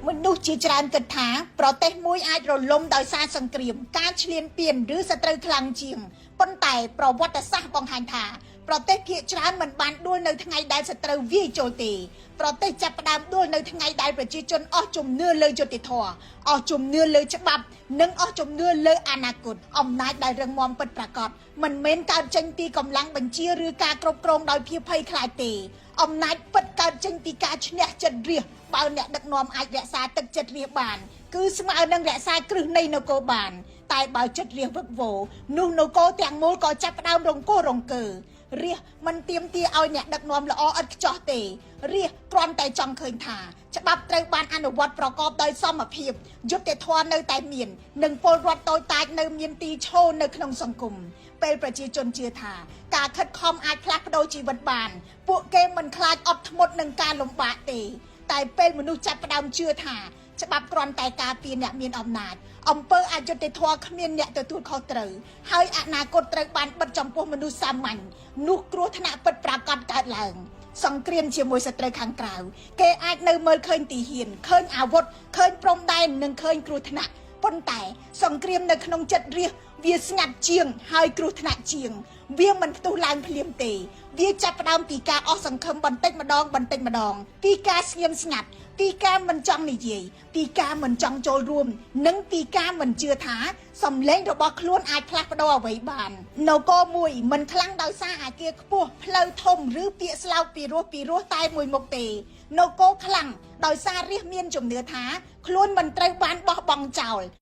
មនុស្សជាច្រើនគិតថាប្រទេសមួយអាចរលំដោយសារសង្គ្រាមការឈ្លានពានឬសត្រូវខ្លាំងជាងប៉ុន្តែប្រវត្តិសាស្ត្របង្ហាញថាប្រទេសភាគច្រើនមិនបានដួលនៅថ្ងៃដែលសត្រូវវាយចូលទេប្រទេសចាប់ផ្ដើមដួលនៅថ្ងៃដែលប្រជាជនអស់ជំនឿលើយុត្តិធម៌អស់ជំនឿលើច្បាប់និងអស់ជំនឿលើអនាគតអំណាចដែលរឹងមាំពិតប្រាកដមិនមែនកើតចេញពីកម្លាំងបញ្ជាឬការគ្រប់គ្រងដោយភាពភ័យខ្លាចទេអំណាចពិតកើតចេញពីការឈ្នះចិត្តរាស្ត្របើអ្នកដឹកនាំអាចរក្សាទឹកចិត្តរាស្ត្របានគឺស្មើនឹងរក្សាគ្រឹះនៃនគរបានតែបើចិត្តរាស្ត្រវឹកវរនោះនគរទាំងមូលក៏ចាប់ផ្ដើមរង្គោះរង្គើរាស្ត្រមិនទាមទារឲ្យអ្នកដឹកនាំល្អឥតខ្ចោះទេរាស្ត្រគ្រាន់តែចង់ឃើញថាច្បាប់ត្រូវបានអនុវត្តប្រកបដោយសមភាពយុត្តិធម៌នៅតែមាននិងពលរដ្ឋតូចតាចនៅមានទីឈរនៅក្នុងសង្គមពេលប្រជាជនជឿថាការខិតខំអាចផ្លាស់ប្ដូរជីវិតបានពួកគេមិនខ្លាចអត់ធ្មត់នឹងការលំបាកទេតែពេលមនុស្សចាប់ផ្ដើមជឿថាច្បាប់គ្រាន់តែការពារអ្នកមានអំណាចអំពើអយុត្តិធម៌គ្មានអ្នកទទួលខុសត្រូវហើយអនាគតត្រូវបានបិទចំពោះមនុស្សសាមញ្ញនោះគ្រោះថ្នាក់ពិតប្រាកដកើតឡើងសង្គ្រាមជាមួយសត្រូវខាងក្រៅគេអាចនៅមើលឃើញទីហ៊ានឃើញអាវុធឃើញព្រំដែននិងឃើញគ្រោះថ្នាក់ប៉ុន្តែសង្គ្រាមនៅក្នុងចិត្តរាស្ត្រវាស្ងាត់ជាងហើយគ្រោះថ្នាក់ជាងវាមិនផ្ទុះឡើងភ្លាមទេវាចាប់ផ្ដើមពីការអស់សង្ឃឹមបន្តិចម្ដងពីការស្ងៀមស្ងាត់ពីការមិនចង់និយាយពីការមិនចង់ចូលរួមនិងពីការមិនជឿថាសម្លេងរបស់ខ្លួនអាចផ្លាស់ប្ដូរអ្វីបាននគរមួយមិនខ្លាំងដោយសារអាគារខ្ពស់ផ្លូវធំឬពាក្យស្លោកពីរោះតែមួយមុខទេនគរខ្លាំងដោយសាររាស្ត្រមានជំនឿថាខ្លួនមិនត្រូវបានបោះបង់ចោល